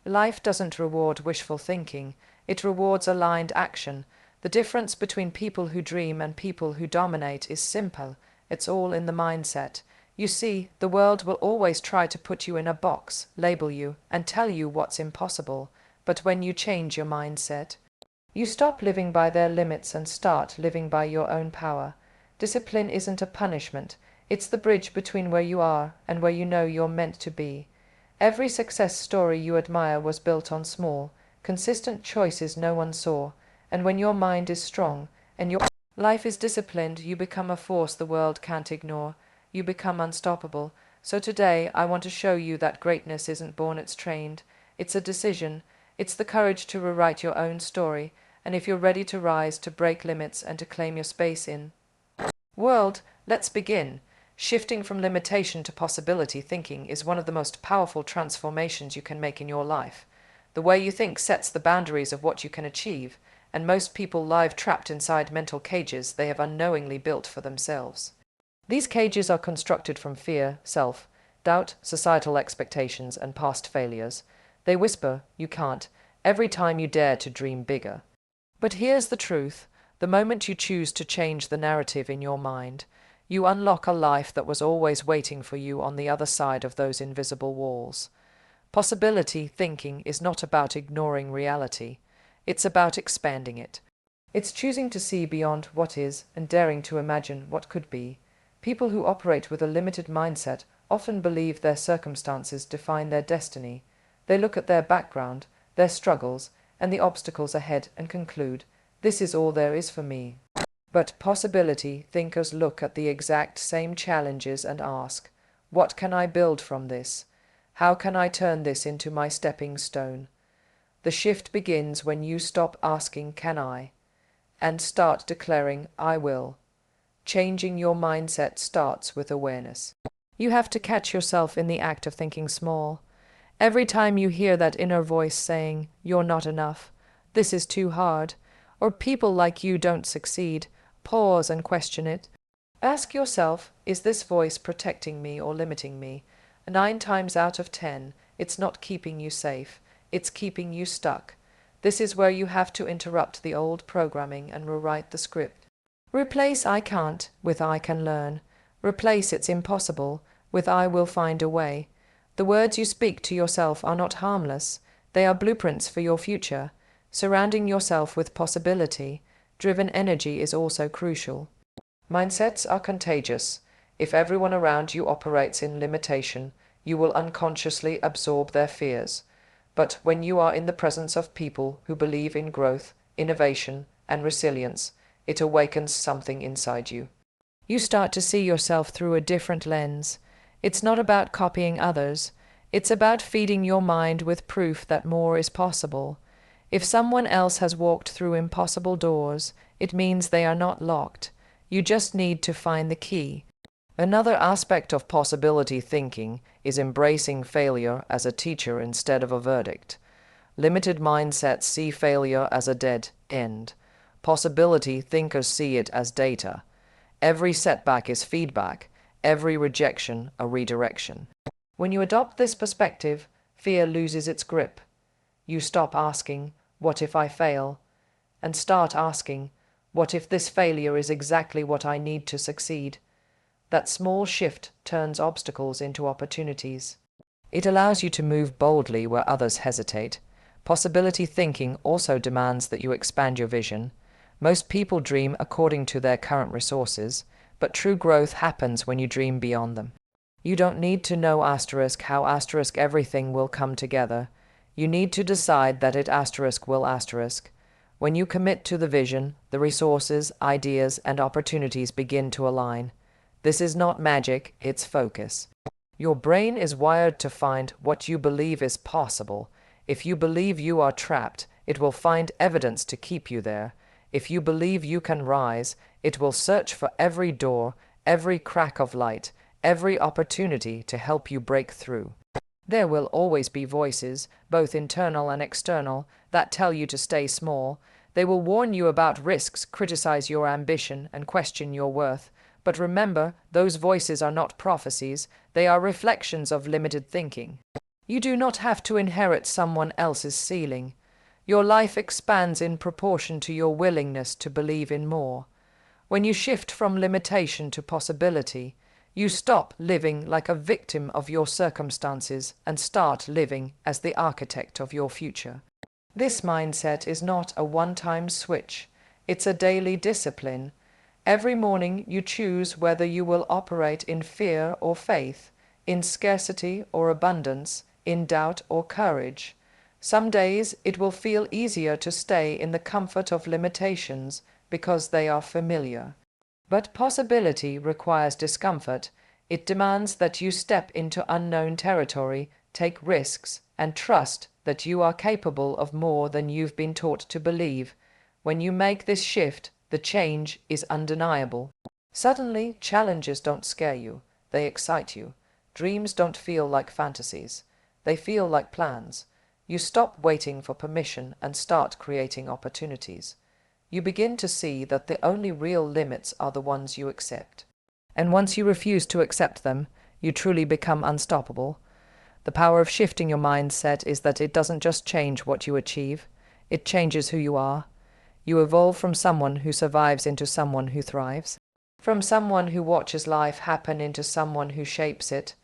Life doesn't reward wishful thinking, it rewards aligned action. The difference between people who dream and people who dominate is simple. It's all in the mindset. You see, the world will always try to put you in a box, label you, and tell you what's impossible. But when you change your mindset, you stop living by their limits and start living by your own power. Discipline isn't a punishment. It's the bridge between where you are and where you know you're meant to be. Every success story you admire was built on small, consistent choices no one saw. And when your mind is strong and your life is disciplined, you become a force the world can't ignore. You become unstoppable. So today, I want to show you that greatness isn't born, it's trained. It's a decision. It's the courage to rewrite your own story. And if you're ready to rise, to break limits, and to claim your space in world, let's begin. Shifting from limitation to possibility thinking is one of the most powerful transformations you can make in your life. The way you think sets the boundaries of what you can achieve, and most people live trapped inside mental cages they have unknowingly built for themselves. These cages are constructed from fear, self-doubt, societal expectations, and past failures. They whisper, "You can't," every time you dare to dream bigger. But here's the truth. The moment you choose to change the narrative in your mind, you unlock a life that was always waiting for you on the other side of those invisible walls. Possibility thinking is not about ignoring reality. It's about expanding it. It's choosing to see beyond what is and daring to imagine what could be. People who operate with a limited mindset often believe their circumstances define their destiny. They look at their background, their struggles, and the obstacles ahead and conclude, "This is all there is for me." But possibility thinkers look at the exact same challenges and ask, "What can I build from this? How can I turn this into my stepping stone?" The shift begins when you stop asking, "Can I?" and start declaring, "I will." Changing your mindset starts with awareness. You have to catch yourself in the act of thinking small. Every time you hear that inner voice saying, "You're not enough," "This is too hard," or "People like you don't succeed," pause and question it. Ask yourself, is this voice protecting me or limiting me? 9 times out of 10, it's not keeping you safe, it's keeping you stuck. This is where you have to interrupt the old programming and rewrite the script. Replace "I can't" with "I can learn." Replace "it's impossible" with "I will find a way." The words you speak to yourself are not harmless. They are blueprints for your future. Surrounding yourself with possibility-driven energy is also crucial. Mindsets are contagious. If everyone around you operates in limitation, you will unconsciously absorb their fears. But when you are in the presence of people who believe in growth, innovation, and resilience, it awakens something inside you. You start to see yourself through a different lens. It's not about copying others. It's about feeding your mind with proof that more is possible. If someone else has walked through impossible doors, it means they are not locked. You just need to find the key. Another aspect of possibility thinking is embracing failure as a teacher instead of a verdict. Limited mindsets see failure as a dead end. Possibility thinkers see it as data. Every setback is feedback, every rejection a redirection. When you adopt this perspective, fear loses its grip. You stop asking, "What if I fail?" and start asking, "What if this failure is exactly what I need to succeed?" That small shift turns obstacles into opportunities. It allows you to move boldly where others hesitate. Possibility thinking also demands that you expand your vision. Most people dream according to their current resources, but true growth happens when you dream beyond them. You don't need to know how everything will come together. You need to decide that it will. When you commit to the vision, the resources, ideas, and opportunities begin to align. This is not magic, it's focus. Your brain is wired to find what you believe is possible. If you believe you are trapped, it will find evidence to keep you there. If you believe you can rise, it will search for every door, every crack of light, every opportunity to help you break through. There will always be voices, both internal and external, that tell you to stay small. They will warn you about risks, criticize your ambition, and question your worth. But remember, those voices are not prophecies, they are reflections of limited thinking. You do not have to inherit someone else's ceiling. Your life expands in proportion to your willingness to believe in more. When you shift from limitation to possibility, you stop living like a victim of your circumstances and start living as the architect of your future. This mindset is not a one-time switch. It's a daily discipline. Every morning you choose whether you will operate in fear or faith, in scarcity or abundance, in doubt or courage. Some days it will feel easier to stay in the comfort of limitations because they are familiar. But possibility requires discomfort. It demands that you step into unknown territory, take risks, and trust that you are capable of more than you've been taught to believe. When you make this shift, the change is undeniable. Suddenly, challenges don't scare you, they excite you. Dreams don't feel like fantasies, they feel like plans. You stop waiting for permission and start creating opportunities. You begin to see that the only real limits are the ones you accept. And once you refuse to accept them, you truly become unstoppable. The power of shifting your mindset is that it doesn't just change what you achieve, it changes who you are. You evolve from someone who survives into someone who thrives, from someone who watches life happen into someone who shapes it.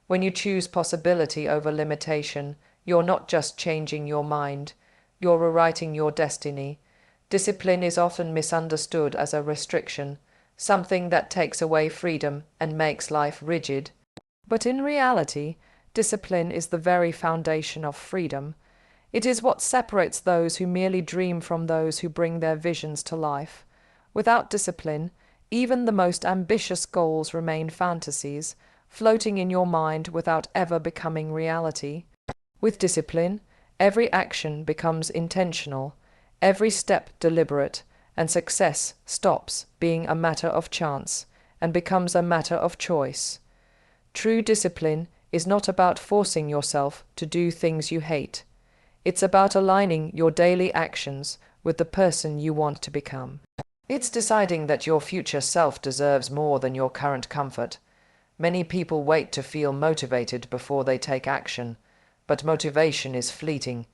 When you choose possibility over limitation, you're not just changing your mind, you're rewriting your destiny. Discipline is often misunderstood as a restriction, something that takes away freedom and makes life rigid. But in reality, discipline is the very foundation of freedom. It is what separates those who merely dream from those who bring their visions to life. Without discipline, even the most ambitious goals remain fantasies, floating in your mind without ever becoming reality. With discipline, every action becomes intentional, every step deliberate, and success stops being a matter of chance and becomes a matter of choice. True discipline is not about forcing yourself to do things you hate. It's about aligning your daily actions with the person you want to become. It's deciding that your future self deserves more than your current comfort. Many people wait to feel motivated before they take action, but motivation is fleeting.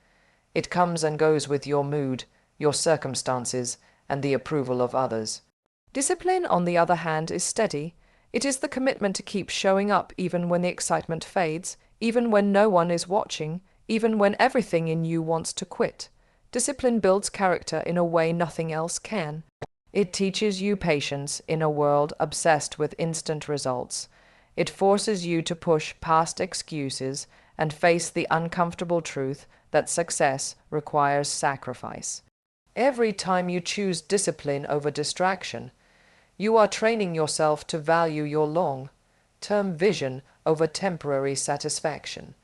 It comes and goes with your mood, your circumstances, and the approval of others. Discipline, on the other hand, is steady. It is the commitment to keep showing up even when the excitement fades, even when no one is watching, even when everything in you wants to quit. Discipline builds character in a way nothing else can. It teaches you patience in a world obsessed with instant results. It forces you to push past excuses and face the uncomfortable truth that success requires sacrifice. Every time you choose discipline over distraction, you are training yourself to value your long-term vision over temporary satisfaction.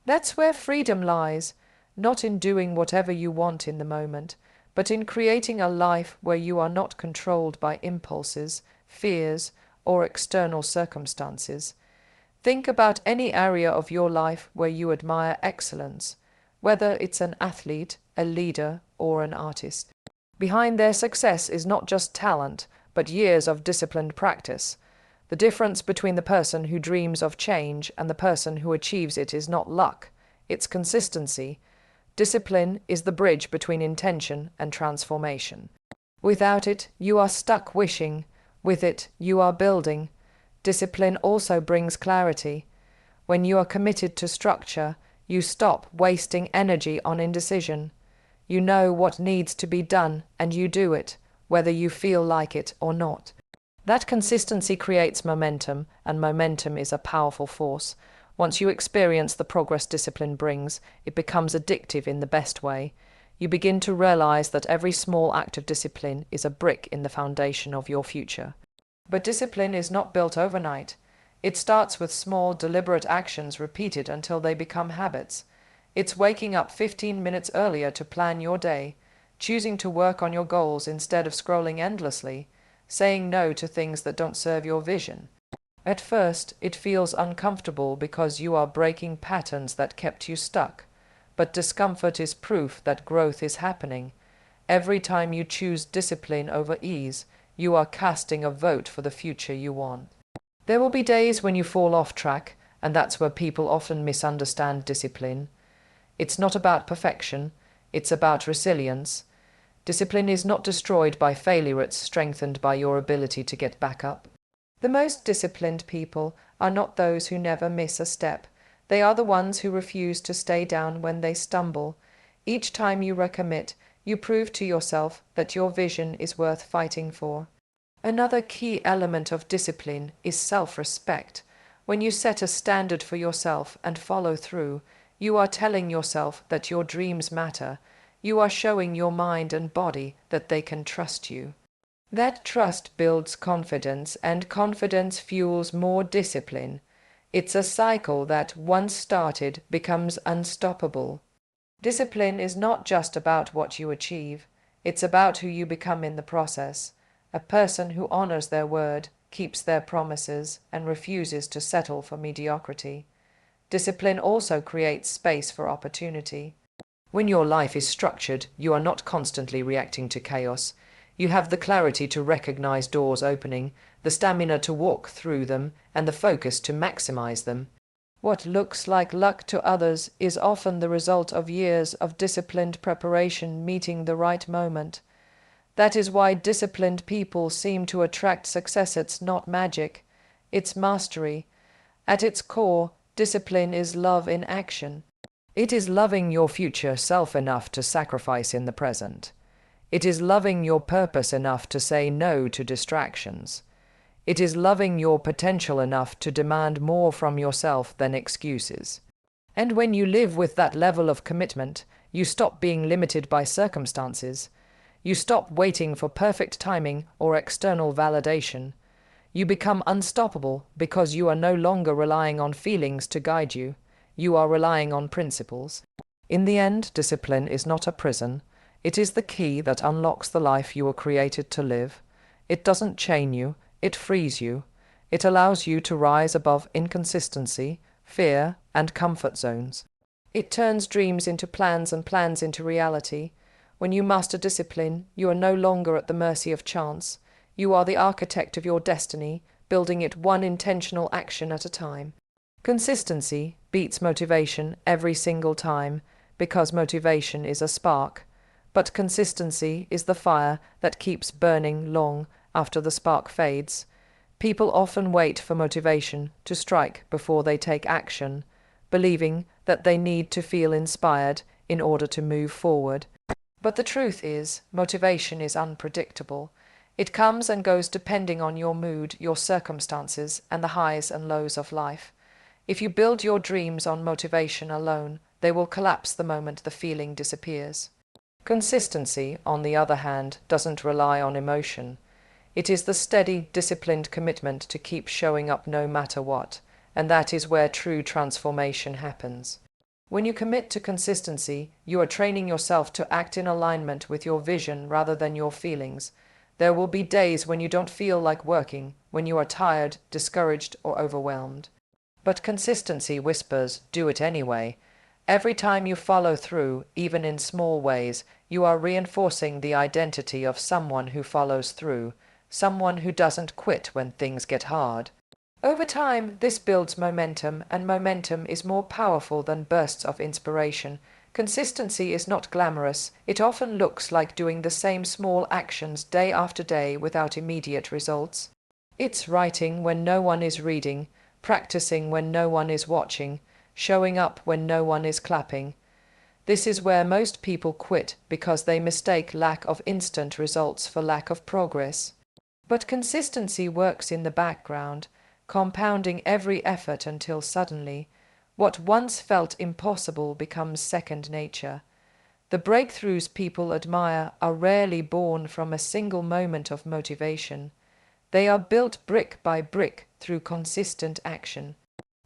That's where freedom lies, not in doing whatever you want in the moment, but in creating a life where you are not controlled by impulses, fears, or external circumstances. Think about any area of your life where you admire excellence, whether it's an athlete, a leader, or an artist. Behind their success is not just talent, but years of disciplined practice. The difference between the person who dreams of change and the person who achieves it is not luck, it's consistency. Discipline is the bridge between intention and transformation. Without it, you are stuck wishing. With it, you are building. Discipline also brings clarity. When you are committed to structure, you stop wasting energy on indecision. You know what needs to be done, and you do it, whether you feel like it or not. That consistency creates momentum, and momentum is a powerful force. Once you experience the progress discipline brings, it becomes addictive in the best way. You begin to realize that every small act of discipline is a brick in the foundation of your future. But discipline is not built overnight. It starts with small, deliberate actions repeated until they become habits. It's waking up 15 minutes earlier to plan your day, choosing to work on your goals instead of scrolling endlessly, saying no to things that don't serve your vision. At first, it feels uncomfortable because you are breaking patterns that kept you stuck, but discomfort is proof that growth is happening. Every time you choose discipline over ease, you are casting a vote for the future you want. There will be days when you fall off track, and that's where people often misunderstand discipline. It's not about perfection, it's about resilience. Discipline is not destroyed by failure, it's strengthened by your ability to get back up. The most disciplined people are not those who never miss a step. They are the ones who refuse to stay down when they stumble. Each time you recommit, you prove to yourself that your vision is worth fighting for. Another key element of discipline is self-respect. When you set a standard for yourself and follow through, you are telling yourself that your dreams matter. You are showing your mind and body that they can trust you. That trust builds confidence, and confidence fuels more discipline. It's a cycle that, once started, becomes unstoppable. Discipline is not just about what you achieve, it's about who you become in the process. A person who honors their word, keeps their promises, and refuses to settle for mediocrity. Discipline also creates space for opportunity. When your life is structured, you are not constantly reacting to chaos. You have the clarity to recognize doors opening, the stamina to walk through them, and the focus to maximize them. What looks like luck to others is often the result of years of disciplined preparation meeting the right moment. That is why disciplined people seem to attract success. It's not magic, it's mastery. At its core, discipline is love in action. It is loving your future self enough to sacrifice in the present. It is loving your purpose enough to say no to distractions. It is loving your potential enough to demand more from yourself than excuses. And when you live with that level of commitment, you stop being limited by circumstances. You stop waiting for perfect timing or external validation. You become unstoppable because you are no longer relying on feelings to guide you. You are relying on principles. In the end, discipline is not a prison. It is the key that unlocks the life you were created to live. It doesn't chain you, it frees you. It allows you to rise above inconsistency, fear, and comfort zones. It turns dreams into plans and plans into reality. When you master discipline, you are no longer at the mercy of chance. You are the architect of your destiny, building it one intentional action at a time. Consistency beats motivation every single time, because motivation is a spark. But consistency is the fire that keeps burning long after the spark fades. People often wait for motivation to strike before they take action, believing that they need to feel inspired in order to move forward. But the truth is, motivation is unpredictable. It comes and goes depending on your mood, your circumstances, and the highs and lows of life. If you build your dreams on motivation alone, they will collapse the moment the feeling disappears. Consistency, on the other hand, doesn't rely on emotion. It is the steady, disciplined commitment to keep showing up no matter what, and that is where true transformation happens. When you commit to consistency, you are training yourself to act in alignment with your vision rather than your feelings. There will be days when you don't feel like working, when you are tired, discouraged, or overwhelmed. But consistency whispers, do it anyway. Every time you follow through, even in small ways, you are reinforcing the identity of someone who follows through, someone who doesn't quit when things get hard. Over time, this builds momentum, and momentum is more powerful than bursts of inspiration. Consistency is not glamorous. It often looks like doing the same small actions day after day without immediate results. It's writing when no one is reading, practicing when no one is watching, showing up when no one is clapping. This is where most people quit because they mistake lack of instant results for lack of progress. But consistency works in the background, compounding every effort until suddenly, what once felt impossible becomes second nature. The breakthroughs people admire are rarely born from a single moment of motivation. They are built brick by brick through consistent action.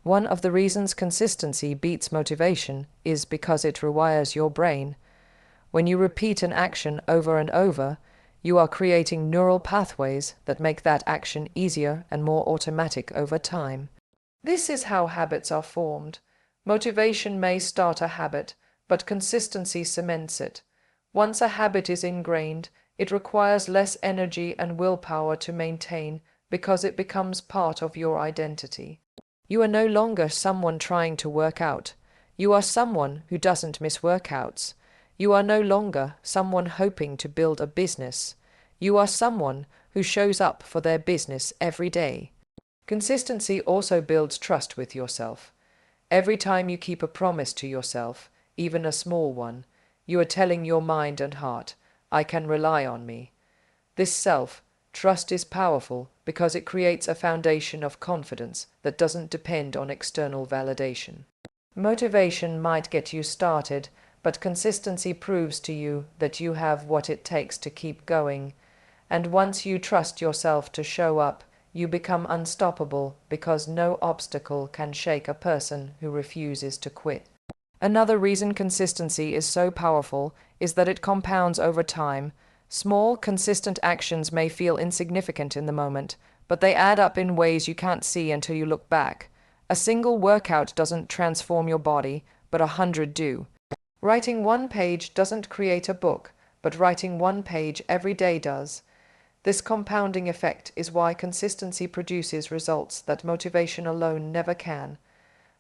One of the reasons consistency beats motivation is because it rewires your brain. When you repeat an action over and over, you are creating neural pathways that make that action easier and more automatic over time. This is how habits are formed. Motivation may start a habit, but consistency cements it. Once a habit is ingrained, it requires less energy and willpower to maintain because it becomes part of your identity. You are no longer someone trying to work out. You are someone who doesn't miss workouts. You are no longer someone hoping to build a business. You are someone who shows up for their business every day. Consistency also builds trust with yourself. Every time you keep a promise to yourself, even a small one, you are telling your mind and heart, I can rely on me. This self-trust is powerful because it creates a foundation of confidence that doesn't depend on external validation. Motivation might get you started, but consistency proves to you that you have what it takes to keep going. And once you trust yourself to show up, you become unstoppable because no obstacle can shake a person who refuses to quit. Another reason consistency is so powerful is that it compounds over time. Small, consistent actions may feel insignificant in the moment, but they add up in ways you can't see until you look back. A single workout doesn't transform your body, but 100 do. Writing one page doesn't create a book, but writing one page every day does. This compounding effect is why consistency produces results that motivation alone never can.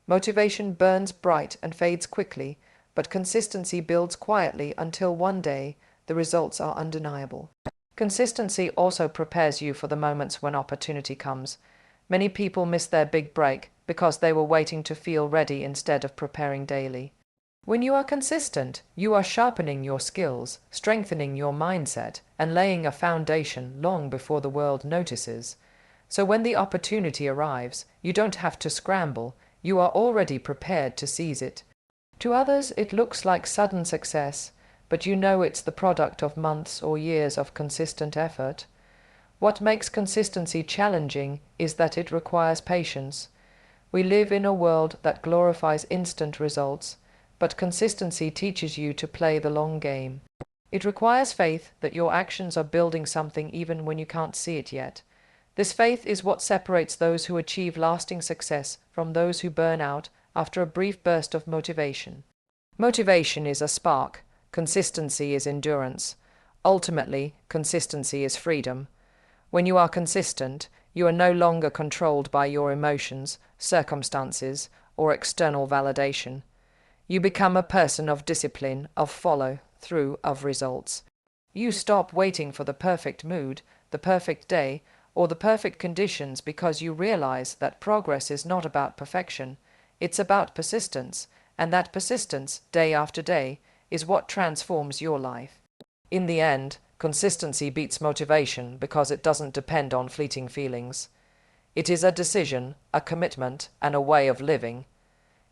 Motivation burns bright and fades quickly, but consistency builds quietly until one day the results are undeniable. Consistency also prepares you for the moments when opportunity comes. Many people miss their big break because they were waiting to feel ready instead of preparing daily. When you are consistent, you are sharpening your skills, strengthening your mindset, and laying a foundation long before the world notices. So when the opportunity arrives, you don't have to scramble, you are already prepared to seize it. To others, it looks like sudden success, but you know it's the product of months or years of consistent effort. What makes consistency challenging is that it requires patience. We live in a world that glorifies instant results, but consistency teaches you to play the long game. It requires faith that your actions are building something even when you can't see it yet. This faith is what separates those who achieve lasting success from those who burn out after a brief burst of motivation. Motivation is a spark, consistency is endurance. Ultimately, consistency is freedom. When you are consistent, you are no longer controlled by your emotions, circumstances, or external validation. You become a person of discipline, of follow-through, of results. You stop waiting for the perfect mood, the perfect day, or the perfect conditions because you realize that progress is not about perfection, it's about persistence, and that persistence, day after day, is what transforms your life. In the end, consistency beats motivation because it doesn't depend on fleeting feelings. It is a decision, a commitment, and a way of living.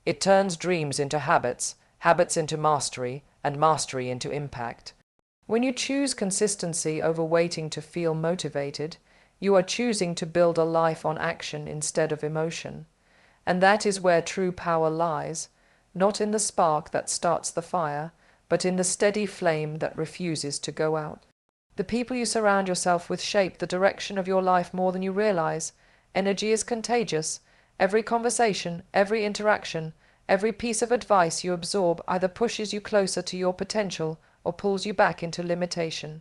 It turns dreams into habits, habits into mastery, and mastery into impact. When you choose consistency over waiting to feel motivated, you are choosing to build a life on action instead of emotion. And that is where true power lies, not in the spark that starts the fire, but in the steady flame that refuses to go out. The people you surround yourself with shape the direction of your life more than you realize. Energy is contagious. Every conversation, every interaction, every piece of advice you absorb either pushes you closer to your potential or pulls you back into limitation.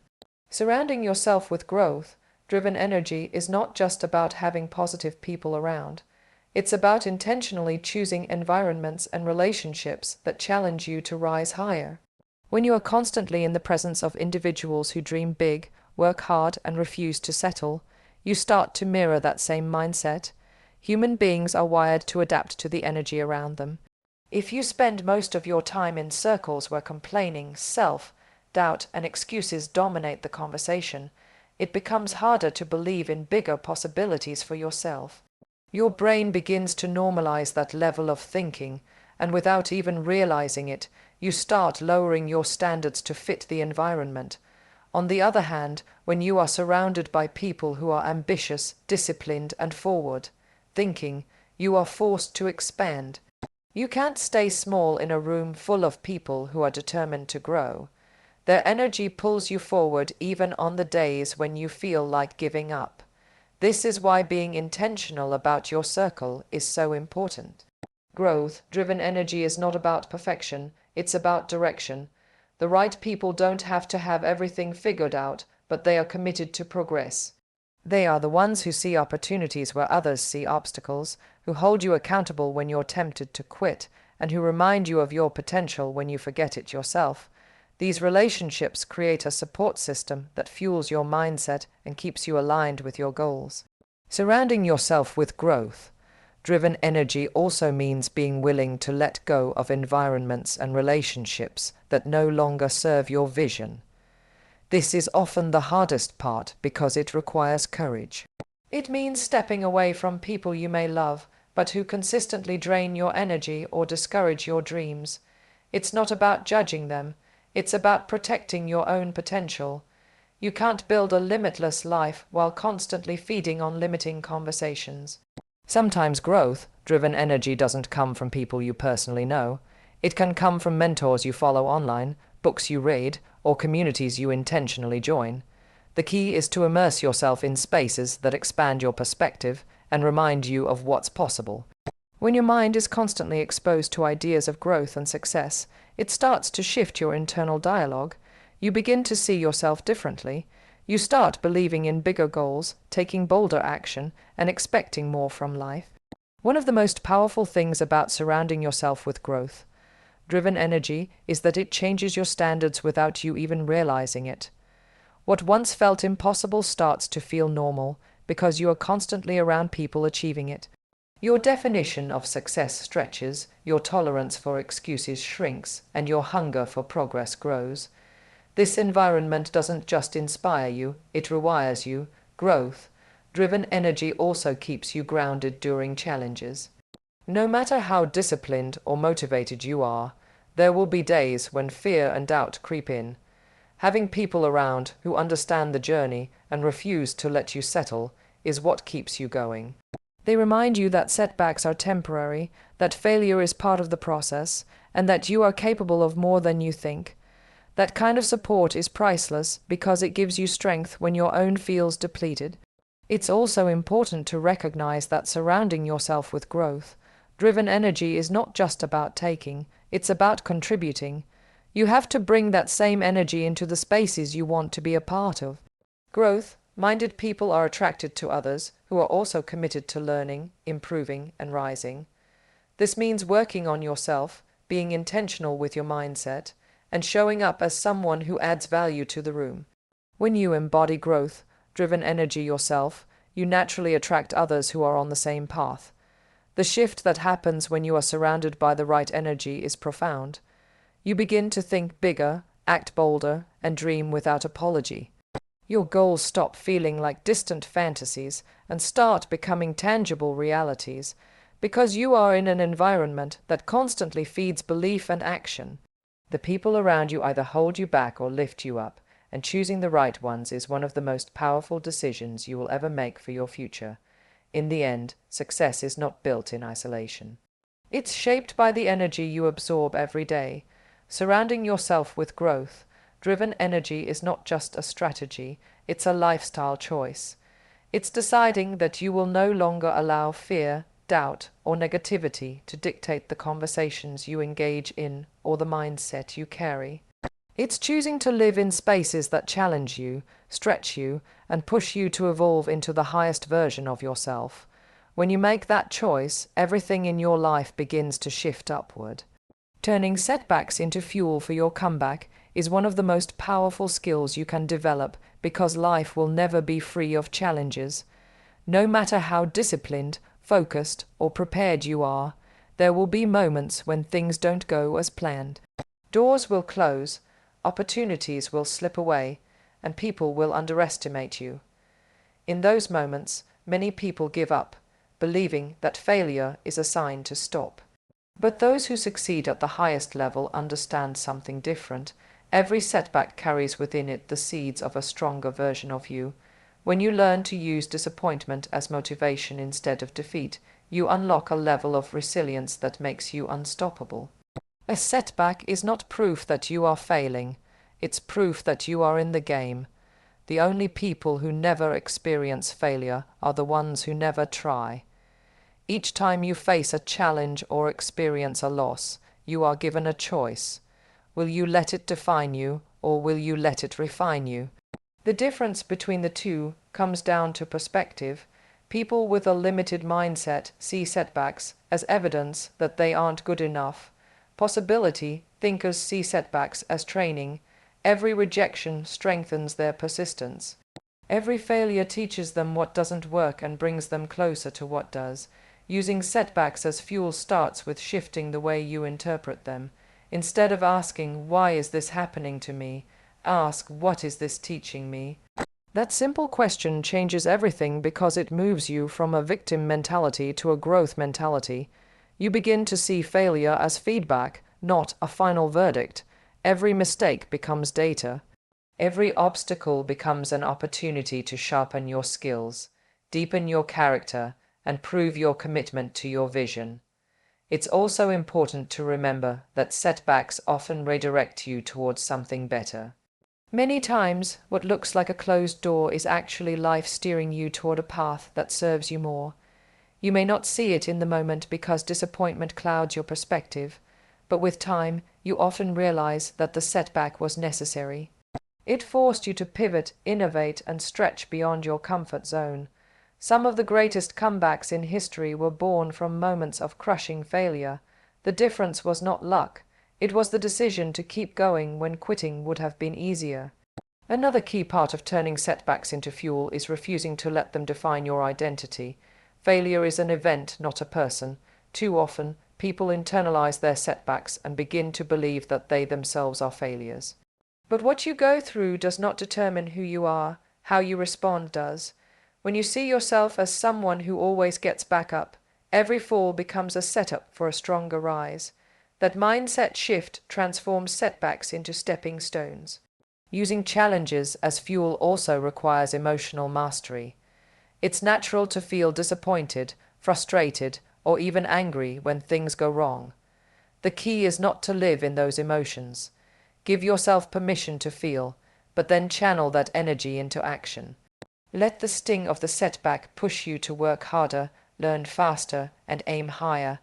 Surrounding yourself with growth-driven energy is not just about having positive people around. It's about intentionally choosing environments and relationships that challenge you to rise higher. When you are constantly in the presence of individuals who dream big, work hard, and refuse to settle, you start to mirror that same mindset. Human beings are wired to adapt to the energy around them. If you spend most of your time in circles where complaining, self-doubt, and excuses dominate the conversation, it becomes harder to believe in bigger possibilities for yourself. Your brain begins to normalize that level of thinking, and without even realizing it, you start lowering your standards to fit the environment. On the other hand, when you are surrounded by people who are ambitious, disciplined, and forward-thinking, you are forced to expand. You can't stay small in a room full of people who are determined to grow. Their energy pulls you forward even on the days when you feel like giving up. This is why being intentional about your circle is so important. Growth-driven energy is not about perfection, it's about direction. The right people don't have to have everything figured out, but they are committed to progress. They are the ones who see opportunities where others see obstacles, who hold you accountable when you're tempted to quit, and who remind you of your potential when you forget it yourself. These relationships create a support system that fuels your mindset and keeps you aligned with your goals. Surrounding yourself with growth-driven energy also means being willing to let go of environments and relationships that no longer serve your vision. This is often the hardest part because it requires courage. It means stepping away from people you may love, but who consistently drain your energy or discourage your dreams. It's not about judging them, it's about protecting your own potential. You can't build a limitless life while constantly feeding on limiting conversations. Sometimes growth-driven energy doesn't come from people you personally know. It can come from mentors you follow online, books you read, or communities you intentionally join. The key is to immerse yourself in spaces that expand your perspective and remind you of what's possible. When your mind is constantly exposed to ideas of growth and success, it starts to shift your internal dialogue. You begin to see yourself differently. You start believing in bigger goals, taking bolder action, and expecting more from life. One of the most powerful things about surrounding yourself with growth-driven energy is that it changes your standards without you even realizing it. What once felt impossible starts to feel normal because you are constantly around people achieving it. Your definition of success stretches, your tolerance for excuses shrinks, and your hunger for progress grows. This environment doesn't just inspire you, it rewires you. Growth-driven energy also keeps you grounded during challenges. No matter how disciplined or motivated you are, there will be days when fear and doubt creep in. Having people around who understand the journey and refuse to let you settle is what keeps you going. They remind you that setbacks are temporary, that failure is part of the process, and that you are capable of more than you think. That kind of support is priceless because it gives you strength when your own feels depleted. It's also important to recognize that surrounding yourself with growth-driven energy is not just about taking, it's about contributing. You have to bring that same energy into the spaces you want to be a part of. Growth-minded people are attracted to others who are also committed to learning, improving, and rising. This means working on yourself, being intentional with your mindset, and showing up as someone who adds value to the room. When you embody growth-driven energy yourself, you naturally attract others who are on the same path. The shift that happens when you are surrounded by the right energy is profound. You begin to think bigger, act bolder, and dream without apology. Your goals stop feeling like distant fantasies and start becoming tangible realities because you are in an environment that constantly feeds belief and action. The people around you either hold you back or lift you up, and choosing the right ones is one of the most powerful decisions you will ever make for your future. In the end, success is not built in isolation. It's shaped by the energy you absorb every day. Surrounding yourself with growth-driven energy is not just a strategy, it's a lifestyle choice. It's deciding that you will no longer allow fear, doubt, or negativity to dictate the conversations you engage in or the mindset you carry. It's choosing to live in spaces that challenge you, stretch you, and push you to evolve into the highest version of yourself. When you make that choice, everything in your life begins to shift upward. Turning setbacks into fuel for your comeback is one of the most powerful skills you can develop because life will never be free of challenges. No matter how disciplined, focused, or prepared you are, there will be moments when things don't go as planned. Doors will close, opportunities will slip away, and people will underestimate you. In those moments, many people give up, believing that failure is a sign to stop. But those who succeed at the highest level understand something different. Every setback carries within it the seeds of a stronger version of you. When you learn to use disappointment as motivation instead of defeat, you unlock a level of resilience that makes you unstoppable. A setback is not proof that you are failing, it's proof that you are in the game. The only people who never experience failure are the ones who never try. Each time you face a challenge or experience a loss, you are given a choice. Will you let it define you, or will you let it refine you? The difference between the two comes down to perspective. People with a limited mindset see setbacks as evidence that they aren't good enough. Possibility thinkers see setbacks as training. Every rejection strengthens their persistence. Every failure teaches them what doesn't work and brings them closer to what does. Using setbacks as fuel starts with shifting the way you interpret them. Instead of asking, "Why is this happening to me?" ask, "What is this teaching me?" That simple question changes everything because it moves you from a victim mentality to a growth mentality. You begin to see failure as feedback, not a final verdict. Every mistake becomes data. Every obstacle becomes an opportunity to sharpen your skills, deepen your character, and prove your commitment to your vision. It's also important to remember that setbacks often redirect you towards something better. Many times, what looks like a closed door is actually life steering you toward a path that serves you more. You may not see it in the moment because disappointment clouds your perspective, but with time, you often realize that the setback was necessary. It forced you to pivot, innovate, and stretch beyond your comfort zone. Some of the greatest comebacks in history were born from moments of crushing failure. The difference was not luck. It was the decision to keep going when quitting would have been easier. Another key part of turning setbacks into fuel is refusing to let them define your identity. Failure is an event, not a person. Too often, people internalize their setbacks and begin to believe that they themselves are failures. But what you go through does not determine who you are. How you respond does. When you see yourself as someone who always gets back up, every fall becomes a setup for a stronger rise. That mindset shift transforms setbacks into stepping stones. Using challenges as fuel also requires emotional mastery. It's natural to feel disappointed, frustrated, or even angry when things go wrong. The key is not to live in those emotions. Give yourself permission to feel, but then channel that energy into action. Let the sting of the setback push you to work harder, learn faster, and aim higher.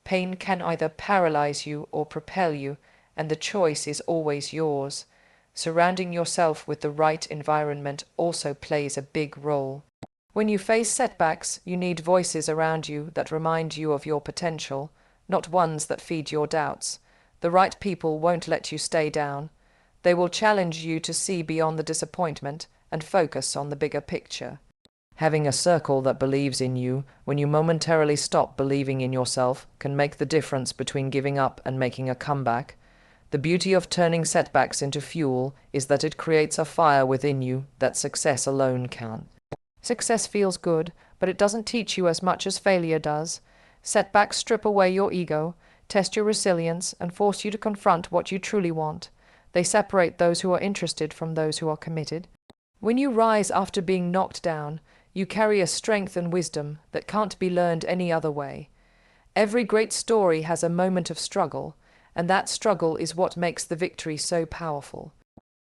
Pain can either paralyze you or propel you, and the choice is always yours. Surrounding yourself with the right environment also plays a big role. When you face setbacks, you need voices around you that remind you of your potential, not ones that feed your doubts. The right people won't let you stay down. They will challenge you to see beyond the disappointment and focus on the bigger picture. Having a circle that believes in you when you momentarily stop believing in yourself can make the difference between giving up and making a comeback. The beauty of turning setbacks into fuel is that it creates a fire within you that success alone can't. Success feels good, but it doesn't teach you as much as failure does. Setbacks strip away your ego, test your resilience, and force you to confront what you truly want. They separate those who are interested from those who are committed. When you rise after being knocked down, you carry a strength and wisdom that can't be learned any other way. Every great story has a moment of struggle, and that struggle is what makes the victory so powerful.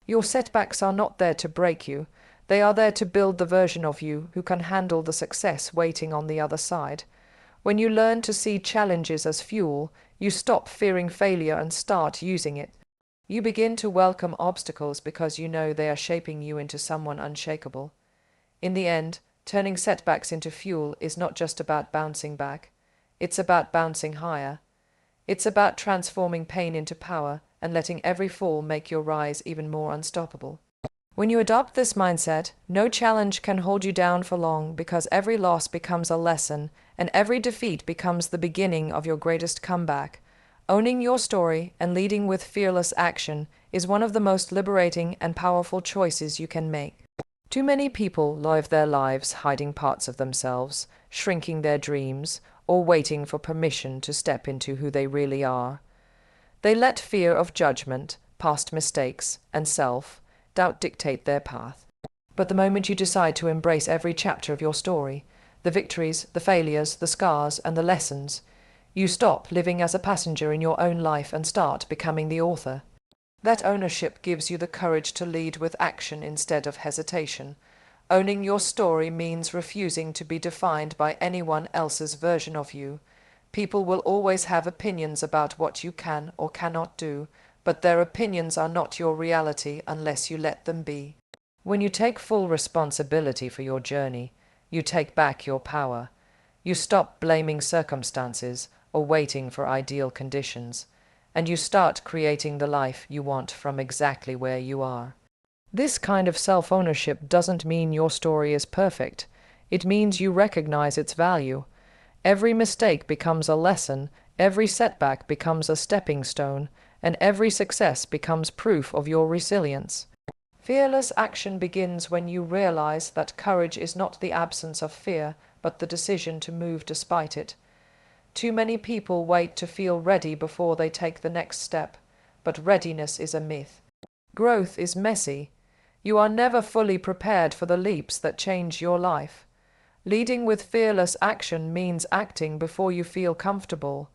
Your setbacks are not there to break you. They are there to build the version of you who can handle the success waiting on the other side. When you learn to see challenges as fuel, you stop fearing failure and start using it. You begin to welcome obstacles because you know they are shaping you into someone unshakable. In the end, turning setbacks into fuel is not just about bouncing back. It's about bouncing higher. It's about transforming pain into power and letting every fall make your rise even more unstoppable. When you adopt this mindset, no challenge can hold you down for long because every loss becomes a lesson and every defeat becomes the beginning of your greatest comeback. Owning your story and leading with fearless action is one of the most liberating and powerful choices you can make. Too many people live their lives hiding parts of themselves, shrinking their dreams, or waiting for permission to step into who they really are. They let fear of judgment, past mistakes, and self-doubt dictate their path. But the moment you decide to embrace every chapter of your story, the victories, the failures, the scars, and the lessons, you stop living as a passenger in your own life and start becoming the author. That ownership gives you the courage to lead with action instead of hesitation. Owning your story means refusing to be defined by anyone else's version of you. People will always have opinions about what you can or cannot do, but their opinions are not your reality unless you let them be. When you take full responsibility for your journey, you take back your power. You stop blaming circumstances or waiting for ideal conditions, and you start creating the life you want from exactly where you are. This kind of self-ownership doesn't mean your story is perfect. It means you recognize its value. Every mistake becomes a lesson, every setback becomes a stepping stone, and every success becomes proof of your resilience. Fearless action begins when you realize that courage is not the absence of fear, but the decision to move despite it. Too many people wait to feel ready before they take the next step, but readiness is a myth. Growth is messy. You are never fully prepared for the leaps that change your life. Leading with fearless action means acting before you feel comfortable,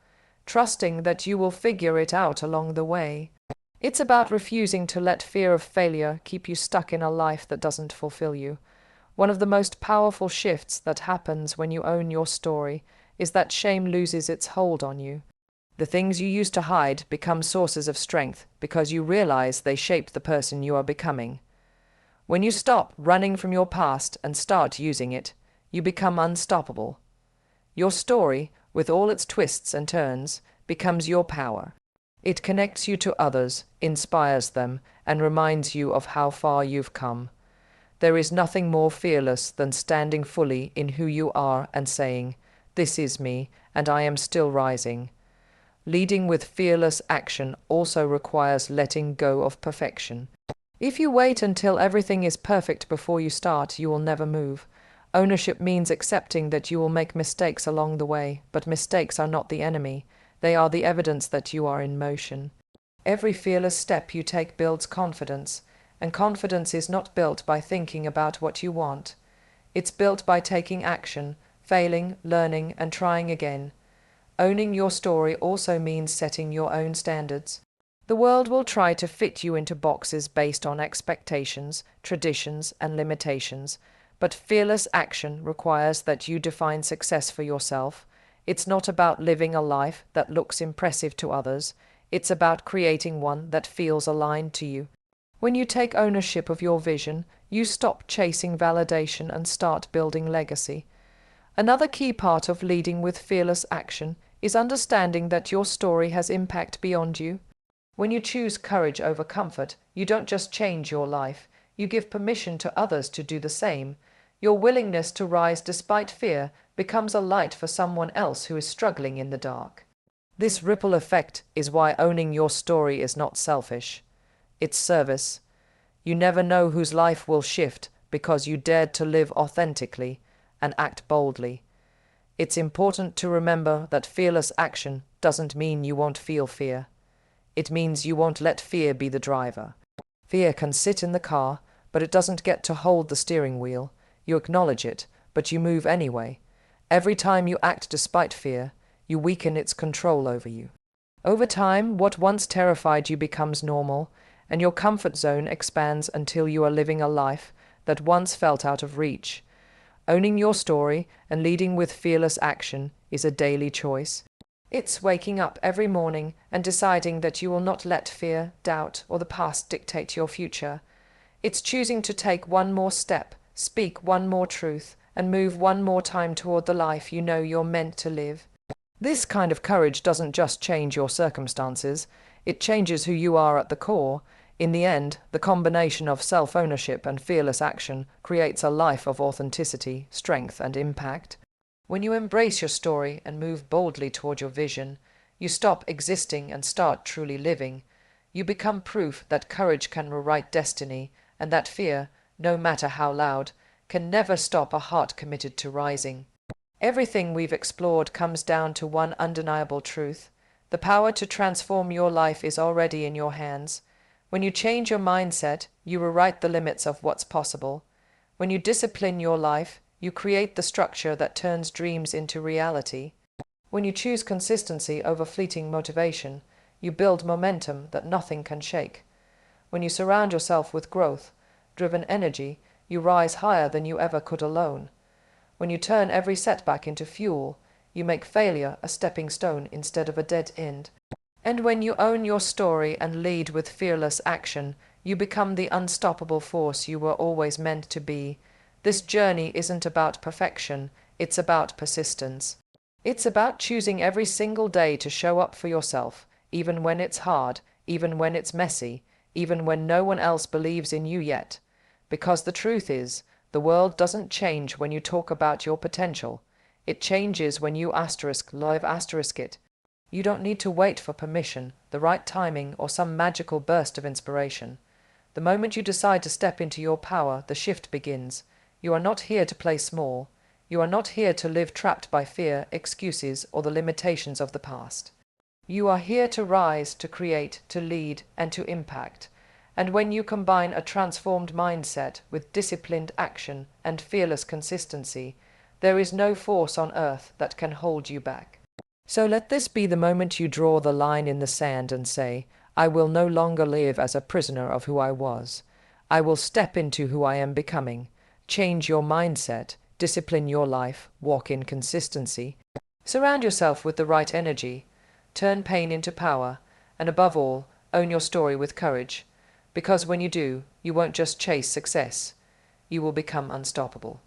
trusting that you will figure it out along the way. It's about refusing to let fear of failure keep you stuck in a life that doesn't fulfill you. One of the most powerful shifts that happens when you own your story is that shame loses its hold on you. The things you used to hide become sources of strength because you realize they shape the person you are becoming. When you stop running from your past and start using it, you become unstoppable. Your story, with all its twists and turns, becomes your power. It connects you to others, inspires them, and reminds you of how far you've come. There is nothing more fearless than standing fully in who you are and saying, "This is me, and I am still rising." Leading with fearless action also requires letting go of perfection. If you wait until everything is perfect before you start, you will never move. Ownership means accepting that you will make mistakes along the way, but mistakes are not the enemy. They are the evidence that you are in motion. Every fearless step you take builds confidence, and confidence is not built by thinking about what you want. It's built by taking action, failing, learning, and trying again. Owning your story also means setting your own standards. The world will try to fit you into boxes based on expectations, traditions, and limitations, but fearless action requires that you define success for yourself. It's not about living a life that looks impressive to others. It's about creating one that feels aligned to you. When you take ownership of your vision, you stop chasing validation and start building legacy. Another key part of leading with fearless action is understanding that your story has impact beyond you. When you choose courage over comfort, you don't just change your life, you give permission to others to do the same. Your willingness to rise despite fear becomes a light for someone else who is struggling in the dark. This ripple effect is why owning your story is not selfish. It's service. You never know whose life will shift because you dared to live authentically and act boldly. It's important to remember that fearless action doesn't mean you won't feel fear. It means you won't let fear be the driver. Fear can sit in the car, but it doesn't get to hold the steering wheel. You acknowledge it, but you move anyway. Every time you act despite fear, you weaken its control over you. Over time, what once terrified you becomes normal, and your comfort zone expands until you are living a life that once felt out of reach. Owning your story and leading with fearless action is a daily choice. It's waking up every morning and deciding that you will not let fear, doubt, or the past dictate your future. It's choosing to take one more step, speak one more truth, and move one more time toward the life you know you're meant to live. This kind of courage doesn't just change your circumstances, it changes who you are at the core. In the end, the combination of self-ownership and fearless action creates a life of authenticity, strength, and impact. When you embrace your story and move boldly toward your vision, you stop existing and start truly living. You become proof that courage can rewrite destiny, and that fear, no matter how loud, can never stop a heart committed to rising. Everything we've explored comes down to one undeniable truth. The power to transform your life is already in your hands. When you change your mindset, you rewrite the limits of what's possible. When you discipline your life, you create the structure that turns dreams into reality. When you choose consistency over fleeting motivation, you build momentum that nothing can shake. When you surround yourself with growth-driven energy, you rise higher than you ever could alone. When you turn every setback into fuel, you make failure a stepping stone instead of a dead end. And when you own your story and lead with fearless action, You become the unstoppable force you were always meant to be. This journey isn't about perfection, it's about persistence. It's about choosing every single day to show up for yourself, even when it's hard, even when it's messy, even when no one else believes in you yet. Because the truth is, the world doesn't change when you talk about your potential. It changes when you live it. You don't need to wait for permission, the right timing, or some magical burst of inspiration. The moment you decide to step into your power, the shift begins. You are not here to play small. You are not here to live trapped by fear, excuses, or the limitations of the past. You are here to rise, to create, to lead, and to impact. And when you combine a transformed mindset with disciplined action and fearless consistency, there is no force on earth that can hold you back. So let this be the moment you draw the line in the sand and say, I will no longer live as a prisoner of who I was. I will step into who I am becoming. Change your mindset, discipline your life, walk in consistency. Surround yourself with the right energy. Turn pain into power, and above all, own your story with courage. Because when you do, you won't just chase success. You will become unstoppable.